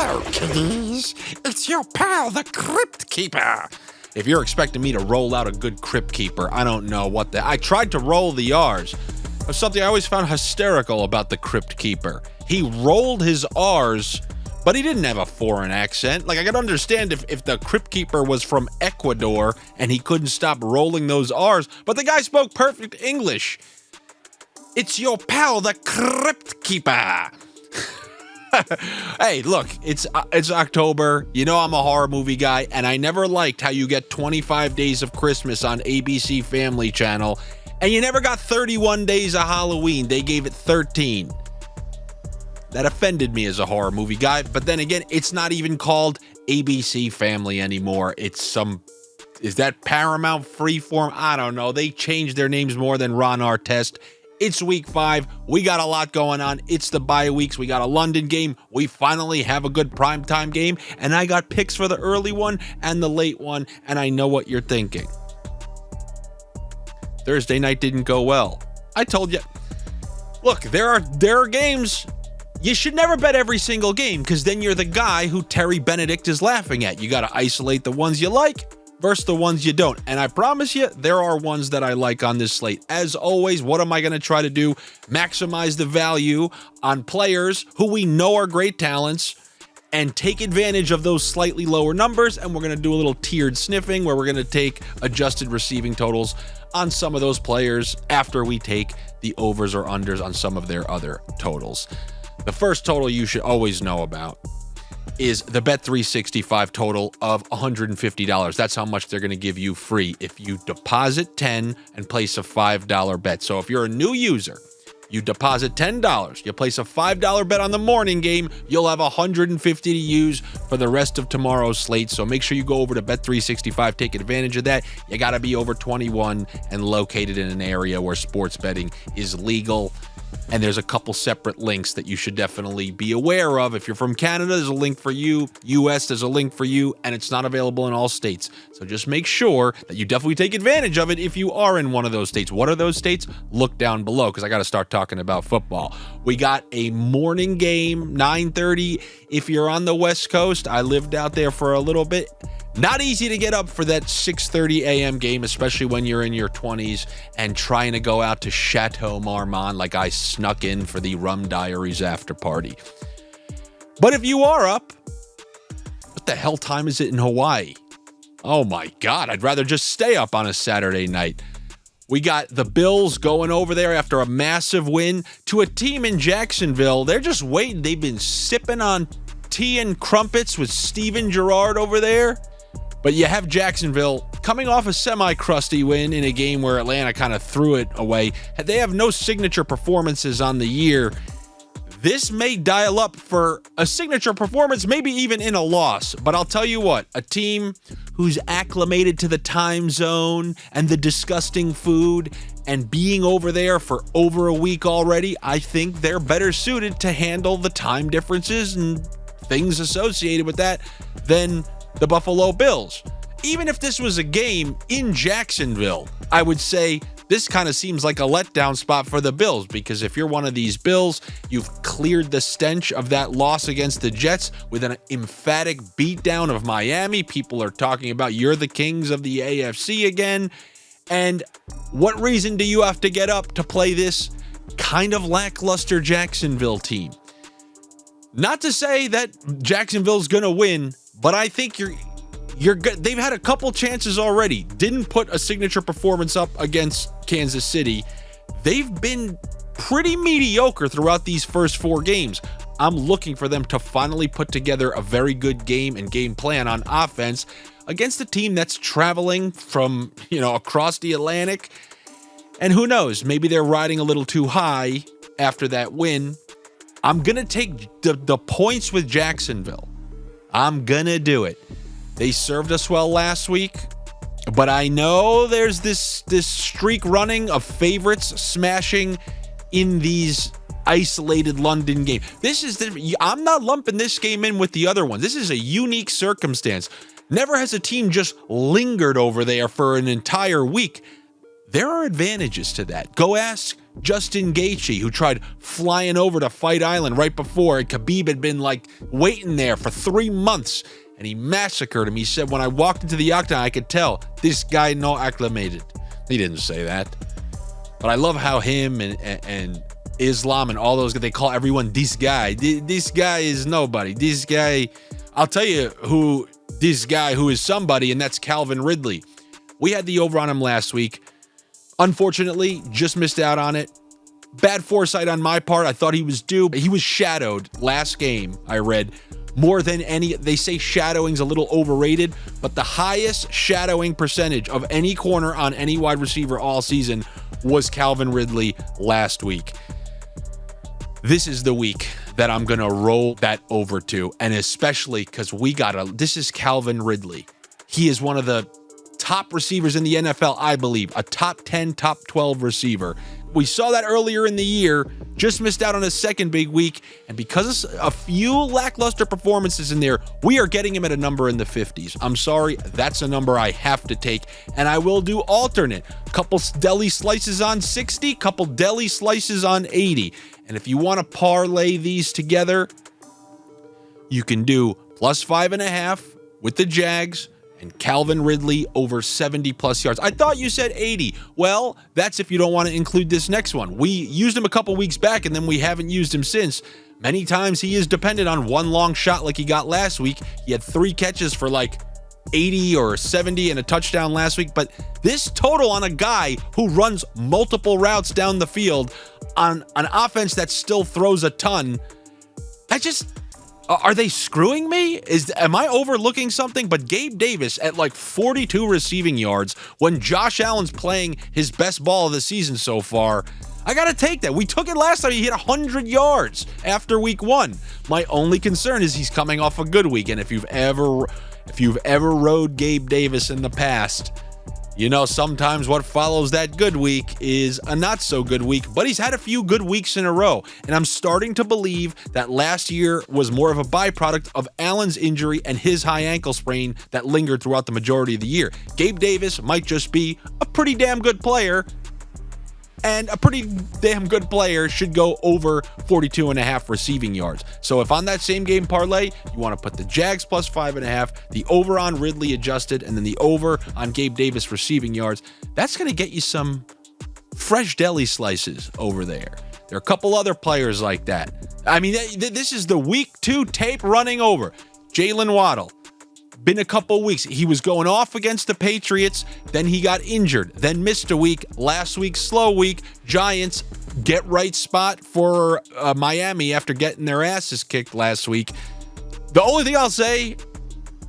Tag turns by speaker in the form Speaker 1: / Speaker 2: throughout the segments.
Speaker 1: Hello, kiddies. It's your pal, the Crypt Keeper. If you're expecting me to roll out a good Crypt Keeper, I don't know what I tried to roll the R's. There's something I always found hysterical about the Crypt Keeper. He rolled his R's, but he didn't have a foreign accent. Like, I could understand if the Crypt Keeper was from Ecuador and he couldn't stop rolling those R's, but the guy spoke perfect English. It's your pal, the Crypt Keeper. Hey, look, it's October. You know I'm a horror movie guy, and I never liked how you get 25 days of Christmas on ABC Family Channel, and you never got 31 days of Halloween. They gave it 13. That offended me as a horror movie guy, but then again, it's not even called ABC Family anymore. Is that Paramount Freeform? I don't know. They changed their names more than Ron Artest. It's week 5. We got a lot going on. It's the bye weeks. We got a London game. We finally have a good primetime game. And I got picks for the early one and the late one. And I know what you're thinking. Thursday night didn't go well. I told you. Look, there are games. You should never bet every single game, because then you're the guy who Terry Benedict is laughing at. You got to isolate the ones you like versus the ones you don't. And I promise you, there are ones that I like on this slate. As always, what am I going to try to do? Maximize the value on players who we know are great talents and take advantage of those slightly lower numbers. And we're going to do a little tiered sniffing where we're going to take adjusted receiving totals on some of those players after we take the overs or unders on some of their other totals. The first total you should always know about is the Bet365 total of $150. That's how much they're going to give you free if you deposit $10 and place a $5 bet. So if you're a new user, you deposit $10, you place a $5 bet on the morning game, you'll have $150 to use for the rest of tomorrow's slate. So make sure you go over to Bet365, take advantage of that. You got to be over 21 and located in an area where sports betting is legal. And there's a couple separate links that you should definitely be aware of. If you're from Canada, there's a link for you. US, there's a link for you, and it's not available in all states. So just make sure that you definitely take advantage of it if you are in one of those states. What are those states? Look down below, because I got to start talking about football. We got a morning game, 9:30. If you're on the West Coast, I lived out there for a little bit. Not easy to get up for that 6:30 a.m. game, especially when you're in your 20s and trying to go out to Chateau Marmont like I snuck in for the Rum Diaries after party. But if you are up, what the hell time is it in Hawaii? Oh my God, I'd rather just stay up on a Saturday night. We got the Bills going over there after a massive win to a team in Jacksonville. They're just waiting. They've been sipping on tea and crumpets with Steven Gerrard over there. But you have Jacksonville coming off a semi-crusty win in a game where Atlanta kind of threw it away. They have no signature performances on the year. This may dial up for a signature performance, maybe even in a loss. But I'll tell you what, a team who's acclimated to the time zone and the disgusting food and being over there for over a week already, I think they're better suited to handle the time differences and things associated with that than the Buffalo Bills. Even if this was a game in Jacksonville, I would say this kind of seems like a letdown spot for the Bills, because if you're one of these Bills, you've cleared the stench of that loss against the Jets with an emphatic beatdown of Miami. People are talking about you're the kings of the AFC again. And what reason do you have to get up to play this kind of lackluster Jacksonville team? Not to say that Jacksonville's going to win, but I think you're good. They've had a couple chances already. Didn't put a signature performance up against Kansas City. They've been pretty mediocre throughout these first 4 games. I'm looking for them to finally put together a very good game and game plan on offense against a team that's traveling from, across the Atlantic. And who knows, maybe they're riding a little too high after that win. I'm going to take the points with Jacksonville. I'm going to do it. They served us well last week, but I know there's this streak running of favorites smashing in these isolated London games. I'm not lumping this game in with the other ones. This is a unique circumstance. Never has a team just lingered over there for an entire week. There are advantages to that. Go ask Justin Gaethje, who tried flying over to Fight Island right before, and Khabib had been like waiting there for 3 months, and he massacred him. He said, when I walked into the octagon, I could tell this guy no acclimated. He didn't say that. But I love how him and Islam and all those, they call everyone this guy. This guy is nobody. This guy, I'll tell you who this guy who is somebody, and that's Calvin Ridley. We had the over on him last week. Unfortunately, just missed out on it. Bad foresight on my part. I thought he was due. He was shadowed last game, I read, more than any. They say shadowing's a little overrated, but the highest shadowing percentage of any corner on any wide receiver all season was Calvin Ridley last week. This is the week that I'm going to roll that over to, and especially because this is Calvin Ridley. He is one of the top receivers in the NFL, I believe, a top 10, top 12 receiver. We saw that earlier in the year, just missed out on his second big week, and because of a few lackluster performances in there, we are getting him at a number in the 50s. I'm sorry, that's a number I have to take, and I will do alternate. Couple deli slices on 60, couple deli slices on 80. And if you want to parlay these together, you can do plus 5.5 with the Jags, and Calvin Ridley over 70 plus yards. I thought you said 80. Well, that's if you don't want to include this next one. We used him a couple weeks back, and then we haven't used him since. Many times he is dependent on one long shot like he got last week. He had 3 catches for like 80 or 70 and a touchdown last week. But this total on a guy who runs multiple routes down the field on an offense that still throws a ton, are they screwing me? Am I overlooking something? But Gabe Davis at like 42 receiving yards when Josh Allen's playing his best ball of the season so far, I got to take that. We took it last time. He hit 100 yards after week 1. My only concern is he's coming off a good week. And if you've ever rode Gabe Davis in the past, you know, sometimes what follows that good week is a not so good week, but he's had a few good weeks in a row. And I'm starting to believe that last year was more of a byproduct of Allen's injury and his high ankle sprain that lingered throughout the majority of the year. Gabe Davis might just be a pretty damn good player, and a pretty damn good player should go over 42.5 receiving yards. So if on that same game parlay, you want to put the Jags plus 5.5, the over on Ridley adjusted, and then the over on Gabe Davis receiving yards, that's going to get you some fresh deli slices over there. There are a couple other players like that. I mean, this is the week 2 tape running over. Jalen Waddle. Been a couple weeks. He was going off against the Patriots, then he got injured, then missed a week. Last week, slow week. Giants, get right spot for Miami after getting their asses kicked last week. The only thing I'll say,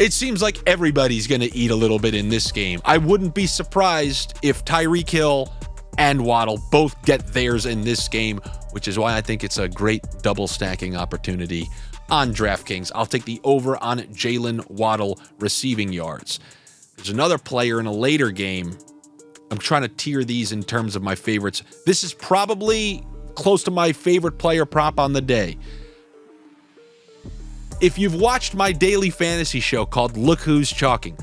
Speaker 1: it seems like everybody's going to eat a little bit in this game. I wouldn't be surprised if Tyreek Hill and Waddle both get theirs in this game, which is why I think it's a great double stacking opportunity on DraftKings. I'll take the over on Jalen Waddle receiving yards. There's another player in a later game. I'm trying to tier these in terms of my favorites. This is probably close to my favorite player prop on the day. If you've watched my daily fantasy show called Look Who's Chalking,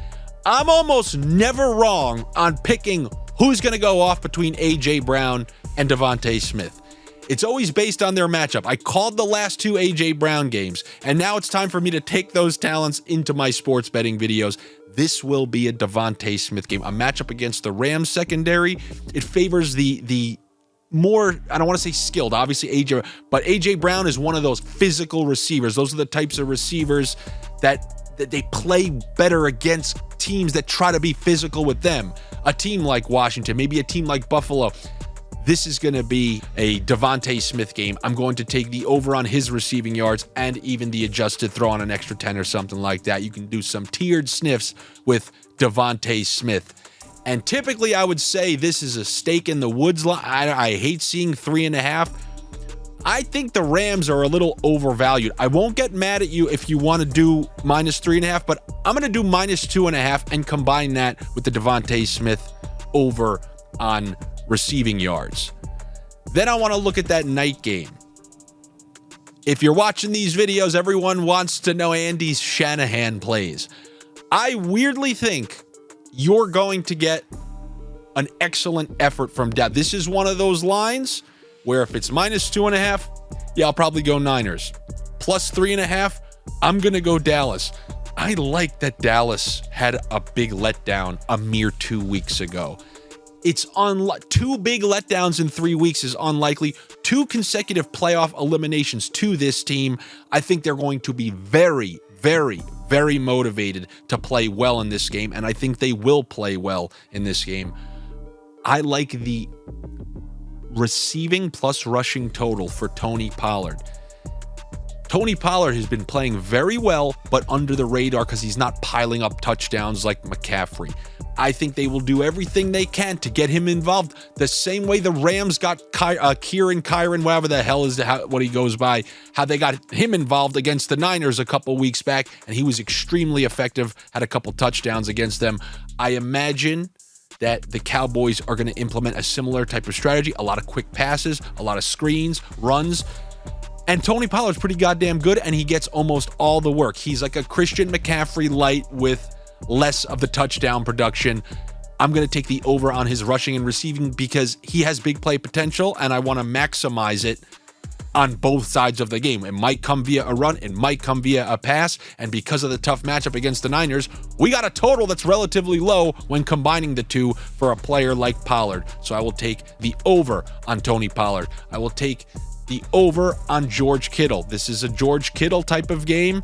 Speaker 1: I'm almost never wrong on picking who's going to go off between A.J. Brown and Devontae Smith. It's always based on their matchup. I called the last 2 A.J. Brown games, and now it's time for me to take those talents into my sports betting videos. This will be a Devontae Smith game, a matchup against the Rams secondary. It favors the more, I don't want to say skilled, obviously A.J., but A.J. Brown is one of those physical receivers. Those are the types of receivers that they play better against teams that try to be physical with them. A team like Washington, maybe a team like Buffalo. This is going to be a Devontae Smith game. I'm going to take the over on his receiving yards and even the adjusted, throw on an extra 10 or something like that. You can do some tiered sniffs with Devontae Smith. And typically I would say this is a stake in the woods line. I hate seeing 3.5. I think the Rams are a little overvalued. I won't get mad at you if you want to do minus 3.5, but I'm going to do minus 2.5 and combine that with the Devontae Smith over on receiving yards. Then I want to look at that night game. If you're watching these videos, everyone wants to know Andy's Shanahan plays. I weirdly think you're going to get an excellent effort from Dallas. This is one of those lines where if it's -2.5, yeah, I'll probably go Niners. +3.5, I'm going to go Dallas. I like that Dallas had a big letdown a mere 2 weeks ago. It's two big letdowns in 3 weeks is unlikely. 2 consecutive playoff eliminations to this team. I think they're going to be very, very, very motivated to play well in this game, and I think they will play well in this game. I like the receiving plus rushing total for Tony Pollard. Tony Pollard has been playing very well, but under the radar because he's not piling up touchdowns like McCaffrey. I think they will do everything they can to get him involved, the same way the Rams got Kyron, whatever the hell is what he goes by, how they got him involved against the Niners a couple weeks back, and he was extremely effective, had a couple touchdowns against them. I imagine that the Cowboys are going to implement a similar type of strategy, a lot of quick passes, a lot of screens, runs. And Tony Pollard's pretty goddamn good, and he gets almost all the work. He's like a Christian McCaffrey light with less of the touchdown production. I'm going to take the over on his rushing and receiving because he has big play potential, and I want to maximize it on both sides of the game. It might come via a run, it might come via a pass, and because of the tough matchup against the Niners, we got a total that's relatively low when combining the two for a player like Pollard. So I will take the over on Tony Pollard. I will take the over on George Kittle. This is a George Kittle type of game.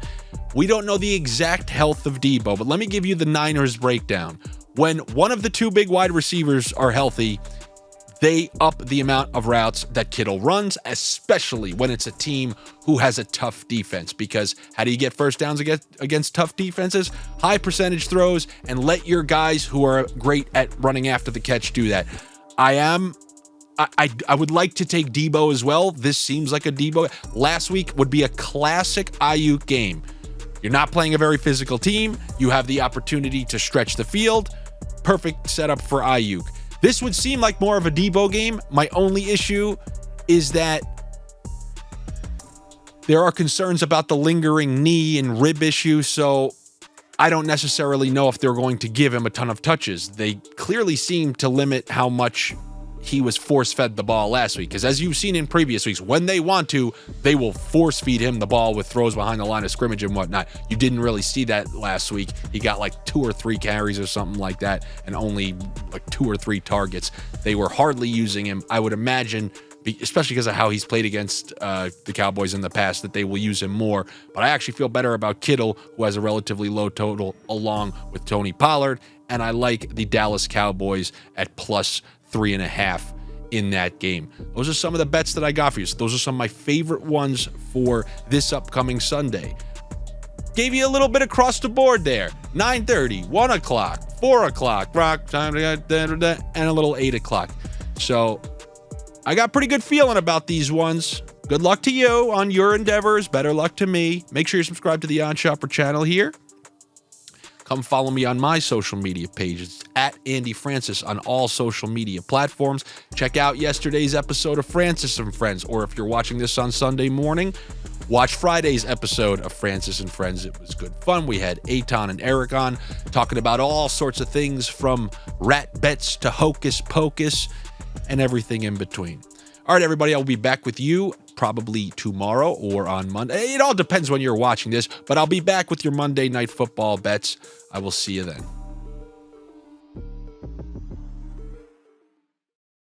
Speaker 1: We don't know the exact health of Debo, but let me give you the Niners breakdown. When one of the 2 big wide receivers are healthy, they up the amount of routes that Kittle runs, especially when it's a team who has a tough defense. Because how do you get first downs against tough defenses? High percentage throws, and let your guys who are great at running after the catch do that. I would like to take Debo as well. This seems like a Debo. Last week would be a classic Ayuk game. You're not playing a very physical team. You have the opportunity to stretch the field. Perfect setup for Ayuk. This would seem like more of a Debo game. My only issue is that there are concerns about the lingering knee and rib issue, so I don't necessarily know if they're going to give him a ton of touches. They clearly seem to limit how much he was force-fed the ball last week, because as you've seen in previous weeks, when they want to, they will force-feed him the ball with throws behind the line of scrimmage and whatnot. You didn't really see that last week. He got like 2 or 3 carries or something like that, and only like 2 or 3 targets. They were hardly using him. I would imagine, especially because of how he's played against the Cowboys in the past, that they will use him more. But I actually feel better about Kittle, who has a relatively low total, along with Tony Pollard, and I like the Dallas Cowboys at +3.5 in that game. Those are some of the bets that I got for you. So those are some of my favorite ones for this upcoming Sunday. Gave you a little bit across the board there. 9:30, 1 o'clock, 4 o'clock, rock time, and a little 8 o'clock. So I got pretty good feeling about these ones. Good luck to you on your endeavors. Better luck to me. Make sure you subscribe to the Odd Shopper channel here. Come follow me on my social media pages at Andy Francess on all social media platforms. Check out yesterday's episode of Francess and Friends, or if you're watching this on Sunday morning, watch Friday's episode of Francess and Friends. It was good fun. We had Eitan and Eric on talking about all sorts of things from rat bets to hocus pocus and everything in between. All right, everybody, I'll be back with you probably tomorrow or on Monday. It all depends when you're watching this, but I'll be back with your Monday Night Football bets. I will see you then.